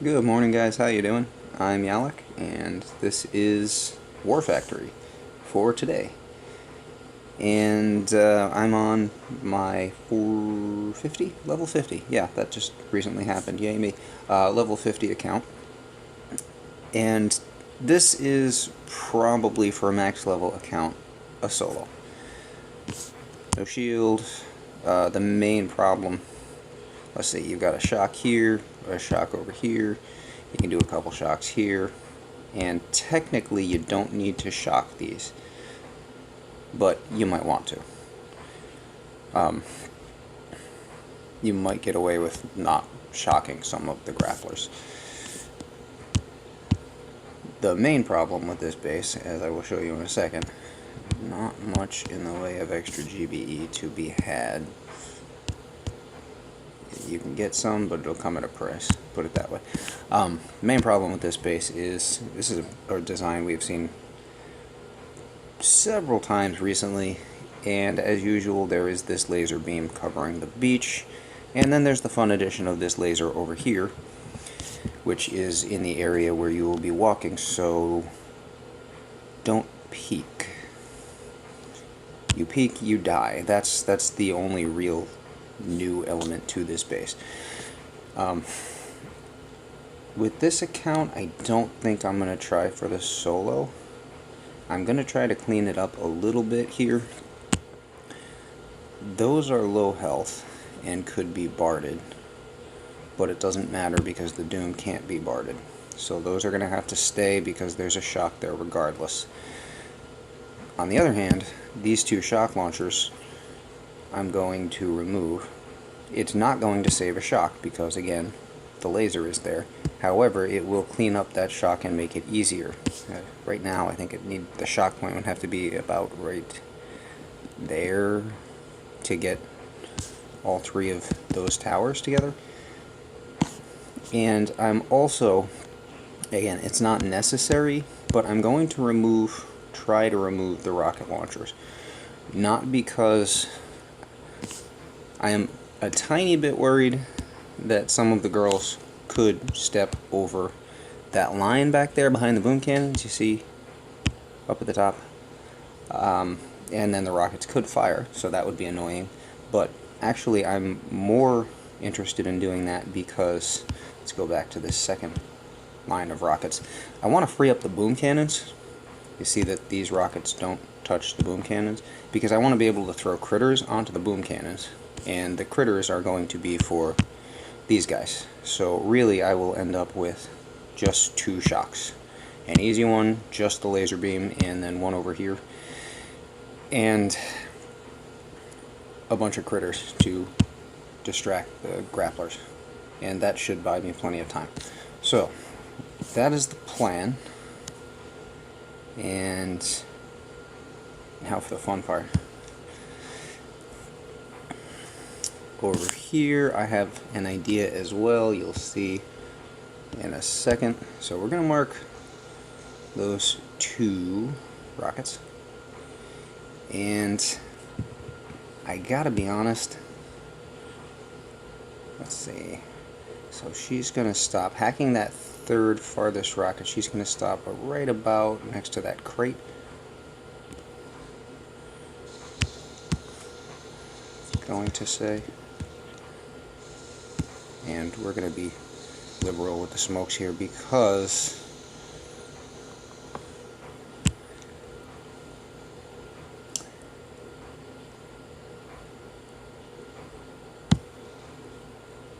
Good morning, guys. How you doing? I'm Yalek, and this is War Factory for today. And I'm on my 450, level 50. Yeah, that just recently happened. Yay me. Level 50 account. And this is probably for a max level account a solo. No shield. The main problem, let's see, you've got a shock here, a shock over here. You can do a couple shocks here, and technically you don't need to shock these, but you might want to. You might get away with not shocking some of the grapplers. The main problem with this base, as I will show you in a second, not much in the way of extra GBE to be had. You can get some, but it'll come at a price, put it that way. Main problem with this base is, this is a design we've seen several times recently, and as usual there is this laser beam covering the beach, and then there's the fun addition of this laser over here, which is in the area where you will be walking, so don't peek. You peek, you die. That's the only real new element to this base. With this account, I don't think I'm going to try for the solo. I'm going to try to clean it up a little bit here. Those are low health and could be barded, but it doesn't matter because the Doom can't be barded. So those are going to have to stay because there's a shock there regardless. On the other hand, these two shock launchers I'm going to remove. It's not going to save a shock because, again, the laser is there. However, it will clean up that shock and make it easier. Right now, I think the shock point would have to be about right there to get all three of those towers together. And I'm also, again, it's not necessary, but I'm going to try to remove the rocket launchers. Not because I am a tiny bit worried that some of the girls could step over that line back there behind the boom cannons you see up at the top, and then the rockets could fire, so that would be annoying. But actually I'm more interested in doing that because, let's go back to this second line of rockets, I want to free up the boom cannons. You see that these rockets don't touch the boom cannons because I want to be able to throw critters onto the boom cannons, and the critters are going to be for these guys. So really I will end up with just two shocks. An easy one, just the laser beam, and then one over here, and a bunch of critters to distract the grapplers, and that should buy me plenty of time. So that is the plan. And now for the fun part. Over here I have an idea as well, you'll see in a second. So we're going to mark those two rockets, and I gotta be honest, let's see, so she's going to stop hacking that third farthest rocket. She's going to stop right about next to that crate. Going to say, and we're going to be liberal with the smokes here because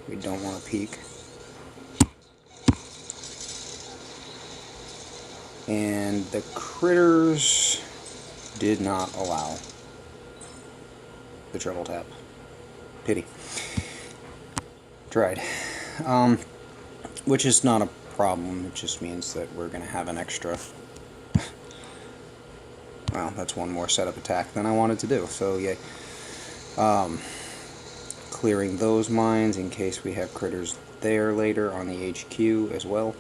we don't want to peek. And the critters did not allow the triple tap. Pity. Tried. Which is not a problem, it just means that we're going to have an extra, well, that's one more setup attack than I wanted to do, so yay. Clearing those mines in case we have critters there later on the HQ as well.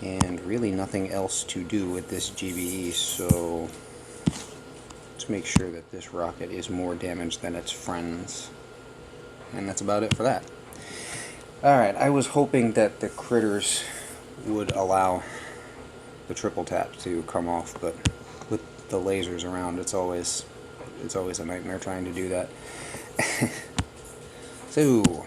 And really nothing else to do with this GBE, so let's make sure that this rocket is more damaged than its friends. And that's about it for that. Alright, I was hoping that the critters would allow the triple tap to come off, but with the lasers around, it's always a nightmare trying to do that. So,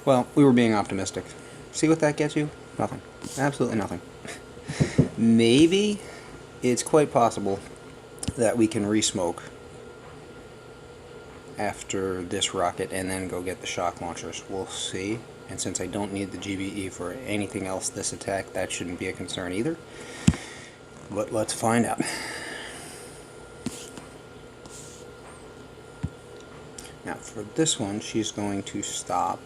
well, we were being optimistic. See what that gets you? Nothing. Absolutely nothing. Maybe it's quite possible that we can re-smoke after this rocket and then go get the shock launchers. We'll see. And since I don't need the GBE for anything else this attack, that shouldn't be a concern either. But let's find out. Now for this one, she's going to stop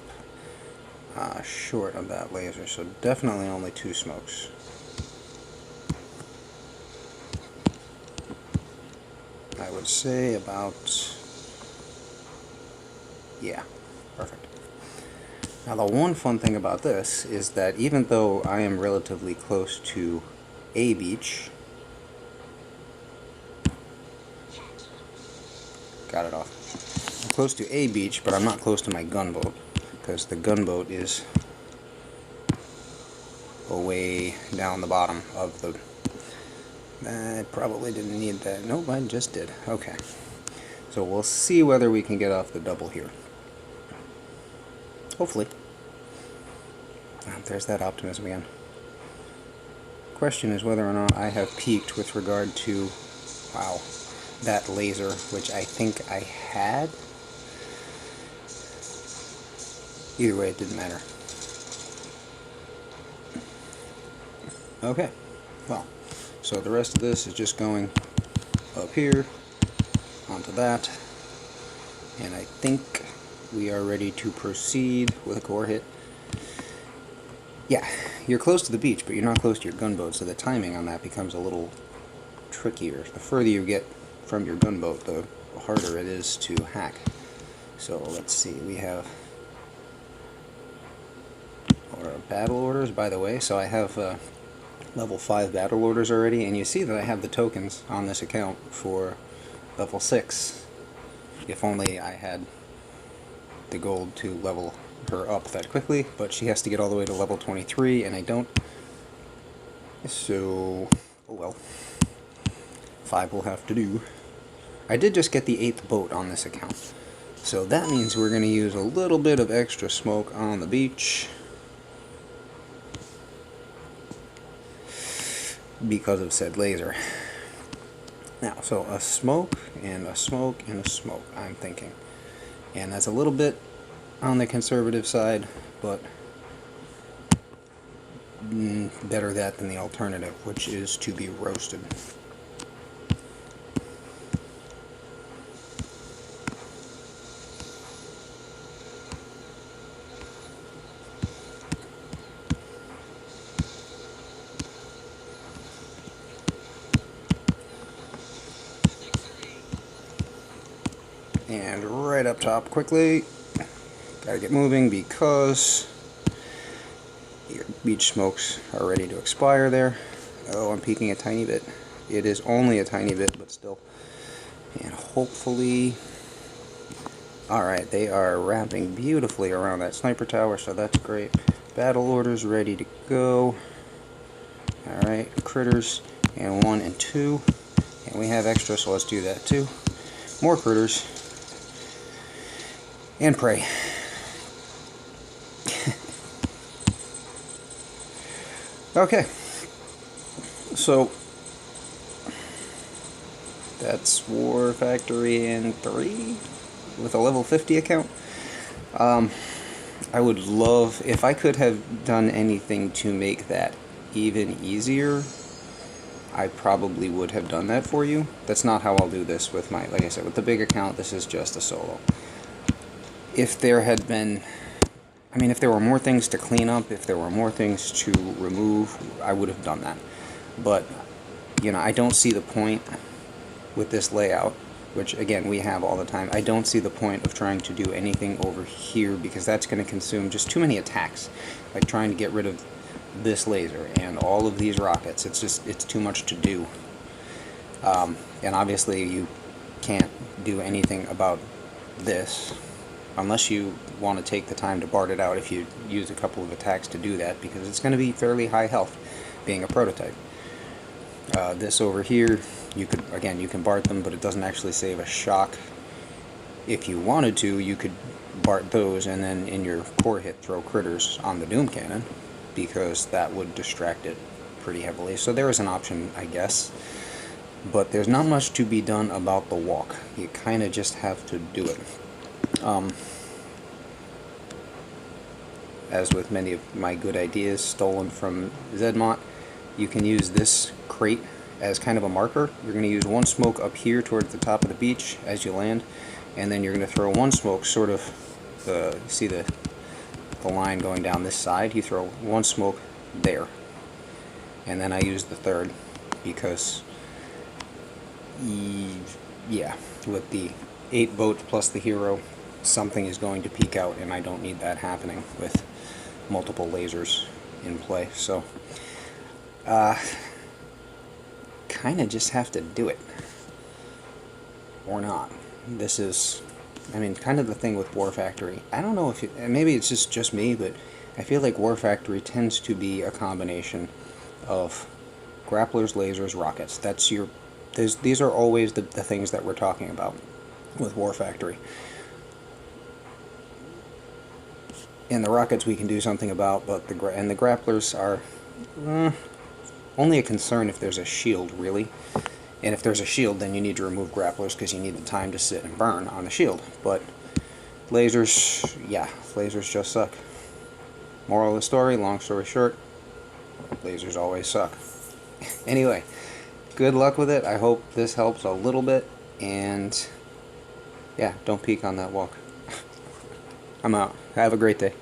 short of that laser, so definitely only 2 smokes. I would say about, yeah, perfect. Now the one fun thing about this is that even though I am relatively close to a beach, got it off. I'm close to a beach, but I'm not close to my gunboat, because the gunboat is way down the bottom of the... I probably didn't need that. Nope, I just did. Okay. So we'll see whether we can get off the double here. Hopefully. There's that optimism again. Question is whether or not I have peaked with regard to, wow, that laser, which I think I had. Either way, it didn't matter. Okay, well, so the rest of this is just going up here, onto that, and I think we are ready to proceed with a core hit. Yeah, you're close to the beach, but you're not close to your gunboat, so the timing on that becomes a little trickier. The further you get from your gunboat, the harder it is to hack. So let's see, we have our battle orders, by the way, so I have level 5 battle orders already, and you see that I have the tokens on this account for level 6. If only I had the gold to level her up that quickly, but she has to get all the way to level 23, and I don't. So, oh well. 5 will have to do. I did just get the 8th boat on this account, so that means we're going to use a little bit of extra smoke on the beach, because of said laser. Now, so a smoke, and a smoke, and a smoke, I'm thinking. And that's a little bit on the conservative side, but better that than the alternative, which is to be roasted. And right up top quickly, gotta get moving because your beach smokes are ready to expire there. Oh, I'm peeking a tiny bit. It is only a tiny bit, but still. And hopefully, alright, they are wrapping beautifully around that sniper tower, so that's great. Battle orders ready to go. Alright, critters, and 1 and 2. And we have extra, so let's do that too. More critters. And pray. Okay. So that's War Factory in 3 with a level 50 account. I would love, if I could have done anything to make that even easier, I probably would have done that for you. That's not how I'll do this with my, like I said, with the big account, this is just a solo. If there had been, I mean, if there were more things to clean up, if there were more things to remove, I would have done that. But, you know, I don't see the point with this layout, which, again, we have all the time. I don't see the point of trying to do anything over here, because that's going to consume just too many attacks. Like trying to get rid of this laser and all of these rockets. It's too much to do. And obviously you can't do anything about this unless you want to take the time to BART it out if you use a couple of attacks to do that, because it's going to be fairly high health, being a prototype. This over here, you can BART them, but it doesn't actually save a shock. If you wanted to, you could BART those and then in your core hit throw critters on the Doom Cannon, because that would distract it pretty heavily. So there is an option, I guess. But there's not much to be done about the walk. You kind of just have to do it. As with many of my good ideas stolen from Zedmont, you can use this crate as kind of a marker. You're going to use one smoke up here towards the top of the beach as you land, and then you're going to throw one smoke sort of, see the line going down this side, you throw one smoke there. And then I use the third because, yeah, with the 8 boats plus the hero, something is going to peek out, and I don't need that happening with multiple lasers in play. So, kind of just have to do it. Or not. This is, I mean, kind of the thing with War Factory. I don't know if it, maybe it's just me, but I feel like War Factory tends to be a combination of grapplers, lasers, rockets. That's your, these are always the things that we're talking about with War Factory. And the rockets we can do something about, but the grapplers are only a concern if there's a shield, really. And if there's a shield, then you need to remove grapplers because you need the time to sit and burn on the shield. But lasers, yeah, lasers just suck. Moral of the story, long story short, lasers always suck. Anyway, good luck with it. I hope this helps a little bit. And yeah, don't peek on that walk. I'm out. Have a great day.